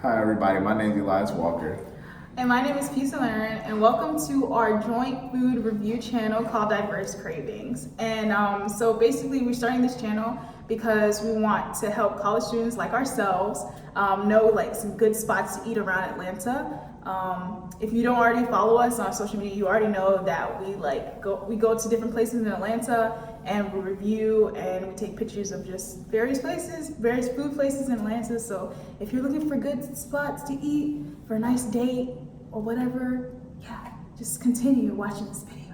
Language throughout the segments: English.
Hi everybody, my name is Elias Walker. And my name is Peace and Learn, and welcome to our joint food review channel called Diverse Cravings. And so basically, we're starting this channel because we want to help college students like ourselves know like some good spots to eat around Atlanta. If you don't already follow us on social media, you already know that we go to different places in Atlanta and we review and we take pictures of just various places, various food places in Atlanta. So if you're looking for good spots to eat for a nice date or whatever, yeah, just continue watching this video.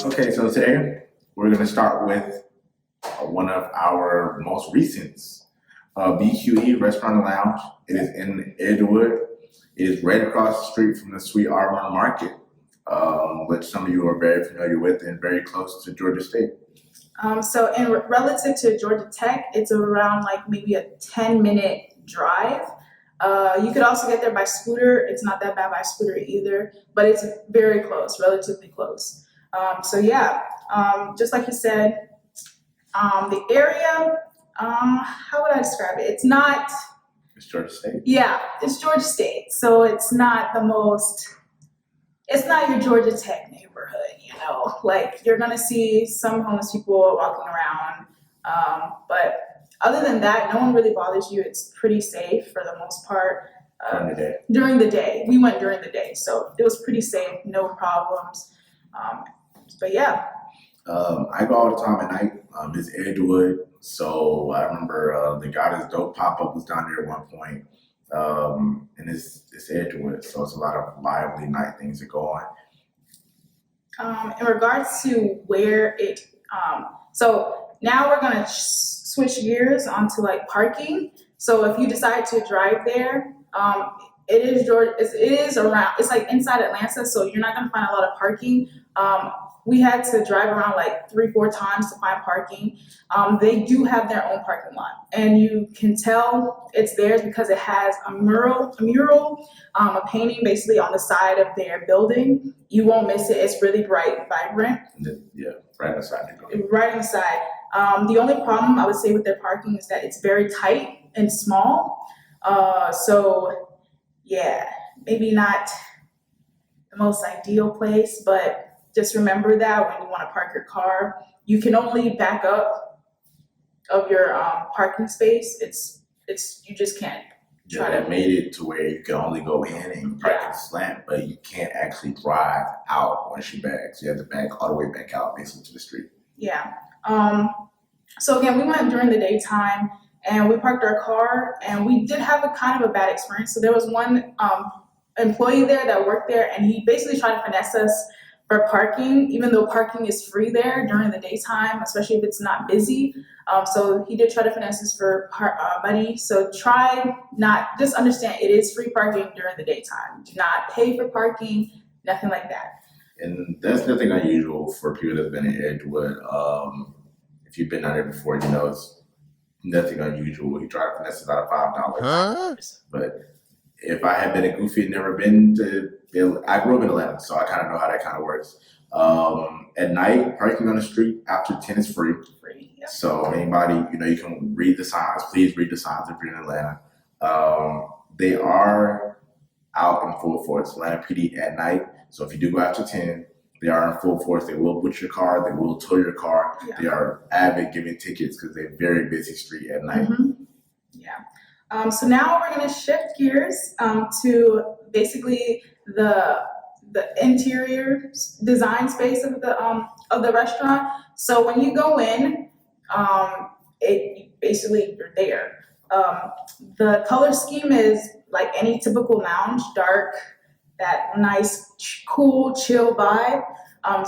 Okay, so today we're going to start with one of our most recent BQE Restaurant and Lounge. It is in Edgewood. It is right across the street from the Sweet Arbor Market, which some of you are very familiar with and very close to Georgia State. So in relative to Georgia Tech, it's around like maybe a 10-minute drive. You could also get there by scooter. It's not that bad by scooter either, but it's very close, relatively close. So yeah, just like you said, the area, how would I describe it? It's not, It's Georgia State. yeah, it's Georgia State. So it's not it's not your Georgia Tech neighborhood, you know? Like you're gonna see some homeless people walking around. But other than that, no one really bothers you. It's pretty safe for the most part. During the day. During the day. We went during the day, so it was pretty safe, no problems. But yeah. I go all the time at night. It's Edgewood, so I remember the God is Dope pop-up was down there at one point. And it's Edgewood, so it's a lot of lively night things that go on. In regards to where so now we're gonna switch gears onto like parking. So if you decide to drive there, it is Georgia. It is around. It's like inside Atlanta, so you're not gonna find a lot of parking. We had to drive around like 3-4 times to find parking. They do have their own parking lot, and you can tell it's theirs because it has a mural, a painting basically on the side of their building. You won't miss it. It's really bright, vibrant. Yeah, right on the side. Right on the side. The only problem I would say with their parking is that it's very tight and small. So yeah, maybe not the most ideal place, but just remember that when you want to park your car, you can only back up of your parking space. You just can't. Yeah, that made it to where you can only go in and park in the slant, but you can't actually drive out once you back. So you have to back all the way back out basically to the street. Yeah. So again, we went during the daytime and we parked our car, and we did have a kind of a bad experience. So there was one employee there that worked there, and he basically tried to finesse us for parking, even though parking is free there during the daytime, especially if it's not busy. So he did try to finesse us for money. So just understand it is free parking during the daytime. Do not pay for parking, nothing like that. And that's nothing unusual for people that have been in Edgewood. If you've been out there before, you know it's nothing unusual. He tried to finesse us out of $5. Huh? But if I had been a goofy and never been to, I grew up in Atlanta, so I kind of know how that kind of works. At night, parking on the street after 10 is free. Yep. So anybody, you can read the signs. Please read the signs if you're in Atlanta. They are out in full force, Atlanta PD at night. So if you do go after 10, they are in full force. They will boot your car. They will tow your car. Yeah. They are avid giving tickets because they're very busy street at night. Mm-hmm. Yeah. So now we're going to shift gears to basically the interior design space of the restaurant. So when you go in, you're there. The color scheme is like any typical lounge, dark, that nice, cool, chill vibe.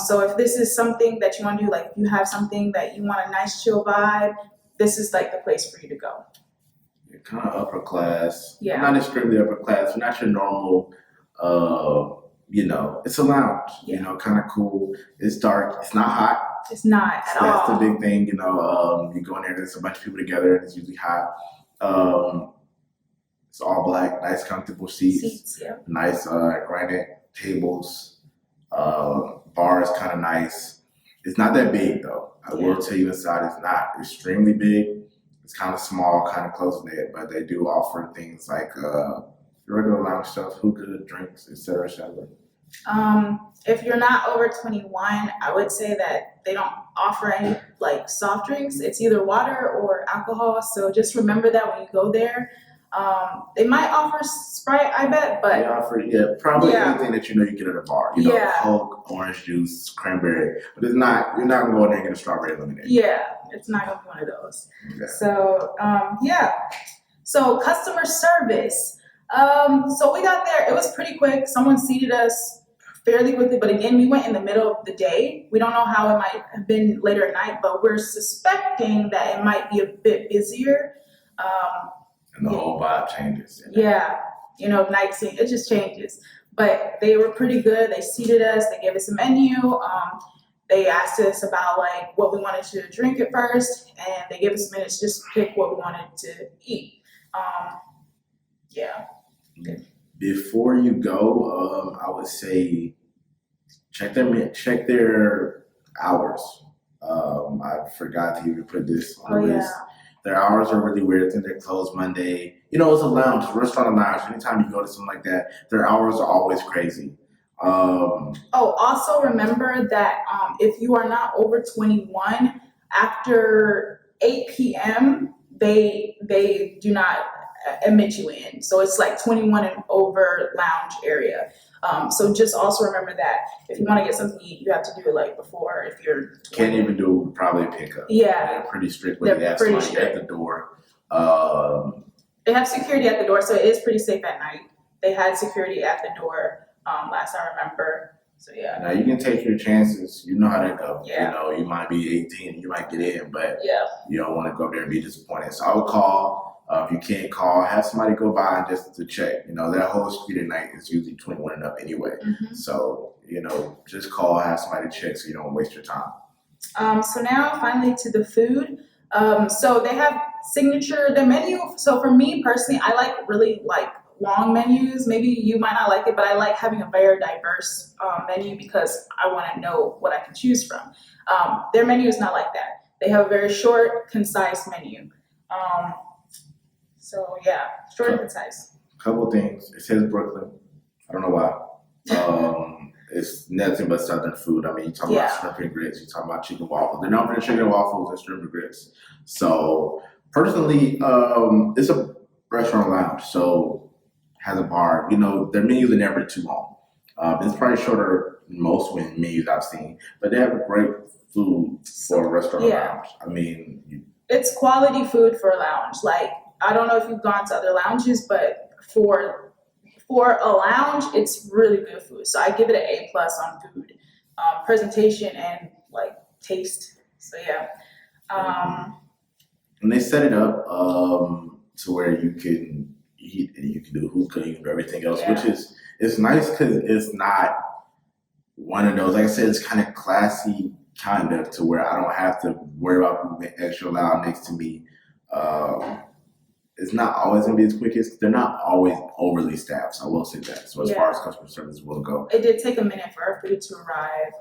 So if this is something that you want to do, like if you have something that you want a nice, chill vibe, this is like the place for you to go. You're kind of upper class. Yeah. Not extremely upper class. We're not your normal, it's a lounge, kind of cool. It's dark. It's not hot. It's not at all. That's the big thing, you go in there, there's a bunch of people together, and it's usually hot. It's all black, nice comfortable seats. Yeah. Nice granite tables. Bar is kind of nice. It's not that big though. I will tell you inside it's not extremely big. It's kind of small, kind of close knit, but they do offer things like regular lounge stuff, hookah, drinks, etc. If you're not over 21, I would say that they don't offer any like soft drinks. It's either water or alcohol. So just remember that when you go there. They might offer Sprite, I bet, but they offer probably anything that you know you get at a bar. You know, Coke, orange juice, cranberry, but it's not. You're not gonna go in there and get a strawberry lemonade. Yeah, it's not gonna be one of those. Okay. So So customer service. So we got there. It was pretty quick. Someone seated us fairly quickly, but again, we went in the middle of the day. We don't know how it might have been later at night, but we're suspecting that it might be a bit busier. And the whole vibe changes. Yeah, you know, night scene, it just changes. But they were pretty good. They seated us. They gave us a menu. They asked us about like what we wanted to drink at first, and they gave us minutes to just pick what we wanted to eat. Before you go, I would say check their hours. I forgot to even put this on the list. Their hours are really weird. I think they're closed Monday. You know, it's a lounge, restaurant and lounge. Anytime you go to something like that, their hours are always crazy. Also remember that if you are not over 21, after 8 p.m., they do not admit you in. So it's like 21 and over lounge area. So just also remember that if you want to get something to eat, you have to do it like before. If you're 20. Can't even do probably pickup. Yeah, they're pretty strict with it. They have somebody at the door. They have security at the door, so it is pretty safe at night. They had security at the door last I remember. So yeah. Now you can take your chances. You know how that goes. Yeah. You know, you might be 18, you might get in, but you don't want to go there and be disappointed. So I would call. If you can't call, have somebody go by just to check. You know, that whole street at night is usually 21 and up anyway. Mm-hmm. So, you know, just call, have somebody check so you don't waste your time. So now finally to the food. So they have the menu. So for me personally, I like really like long menus. Maybe you might not like it, but I like having a very diverse menu because I want to know what I can choose from. Their menu is not like that. They have a very short, concise menu. So yeah, short and concise. Couple things. It says Brooklyn. I don't know why. It's nothing but Southern food. I mean, you talk about shrimp and grits. You talk about chicken waffles. They're known for the chicken waffles and shrimp and grits. So personally, it's a restaurant lounge. So has a bar. You know, their menus are never too long. It's probably shorter than most menus I've seen, but they have great food for a restaurant lounge. I mean, it's quality food for a lounge. Like, I don't know if you've gone to other lounges, but for a lounge, it's really good food. So I give it an A+ on food, presentation, and like taste. So yeah. And they set it up to where you can eat and you can do hookah, you can do everything else, which is it's nice because it's not one of those. Like I said, it's kind of classy, kind of to where I don't have to worry about people being extra loud next to me. It's not always gonna be as quick as they're not always overly staffed. So I will say that. So as far as customer service will go, it did take a minute for our food to arrive,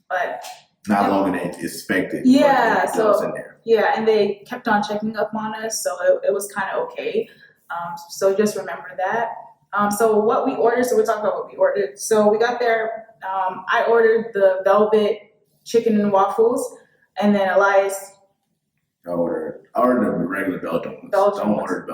but not longer than expected. Yeah, and they kept on checking up on us, so it was kind of okay. So just remember that. So what we ordered. So we're talking about what we ordered. So we got there. I ordered the velvet chicken and waffles, and then Elias. I ordered the regular Belgian ones. Don't order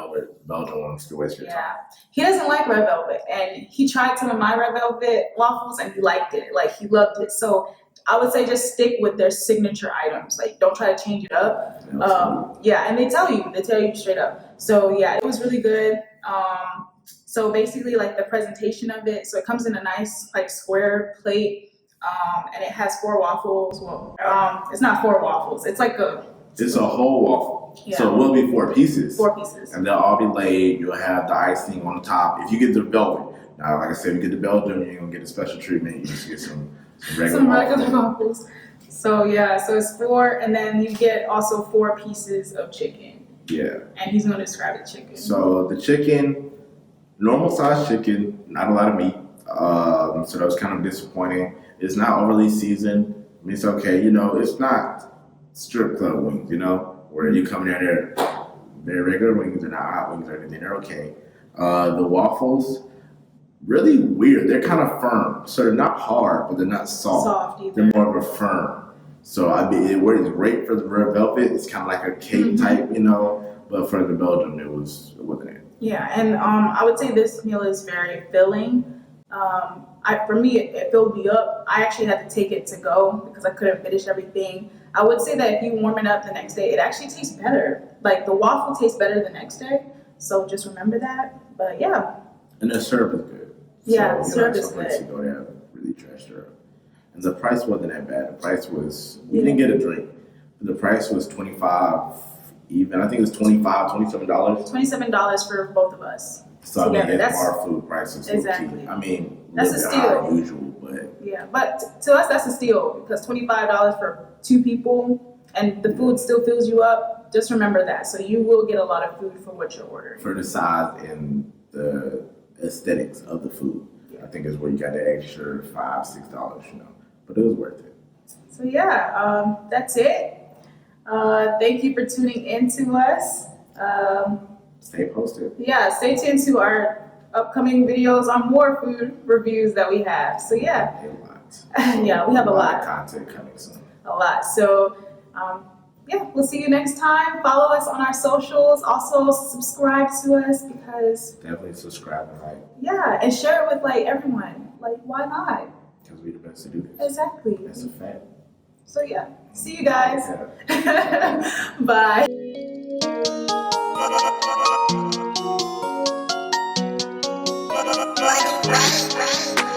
Belgian ones to waste your time. He doesn't like red velvet, and he tried some of my red velvet waffles, and he liked it. Like, he loved it. So I would say just stick with their signature items. Like, don't try to change it up. And they tell you straight up. So yeah, it was really good. So basically, like, the presentation of it. So it comes in a nice like square plate, and it has 4 waffles. Well, it's not 4 waffles. It's like It's a whole waffle. Yeah. So it will be 4 pieces. 4 pieces. And they'll all be laid. You'll have the icing on the top. If you get the velvet. Now, like I said, if you get the Belgian, you're going to get a special treatment. You just get some regular waffles. So yeah, so it's 4, and then you get also 4 pieces of chicken. Yeah. And he's going to describe the chicken. So the chicken, normal size chicken, not a lot of meat. So that was kind of disappointing. It's not overly seasoned. I mean, it's okay. You know, it's not strip club wings. You know, where you come in there, they're regular wings. They're not hot wings or anything. They're okay. The waffles, really weird. They're kind of firm, so they're not hard, but they're not soft. Soft either. They're more of a firm. So I mean, it works great for the red velvet. It's kind of like a cake type, you know. But for the Belgium, it wasn't it. Yeah, and I would say this meal is very filling. For me, it filled me up. I actually had to take it to go because I couldn't finish everything. I would say that if you warm it up the next day, it actually tastes better. Like the waffle tastes better the next day. So just remember that. But yeah. And the syrup is good. Yeah, so, syrup is some places good. you go there really trash syrup. And the price wasn't that bad. The price was, we didn't get a drink. The price was $25 even. I think it was $27. $27 for both of us. So together. I mean, That's our food prices exactly. I mean, that's a steal. Usual, but yeah, but to us that's a steal because $25 for 2 people and the food still fills you up. Just remember that. So you will get a lot of food for what you're ordering. For the size and the aesthetics of the food, I think is where you got the extra $5-6, you know. But it was worth it. So yeah, that's it. Thank you for tuning in to us. Stay posted. Yeah, stay tuned to our upcoming videos on more food reviews that we have. So yeah. A lot. Yeah, we have a lot of content coming soon. A lot. So yeah, we'll see you next time. Follow us on our socials. Also subscribe to us because definitely subscribe and like. Yeah, and share it with like everyone. Like why not? Because we're the best to do this. Exactly. That's a fact. So yeah, see you guys. Yeah. Bye. Like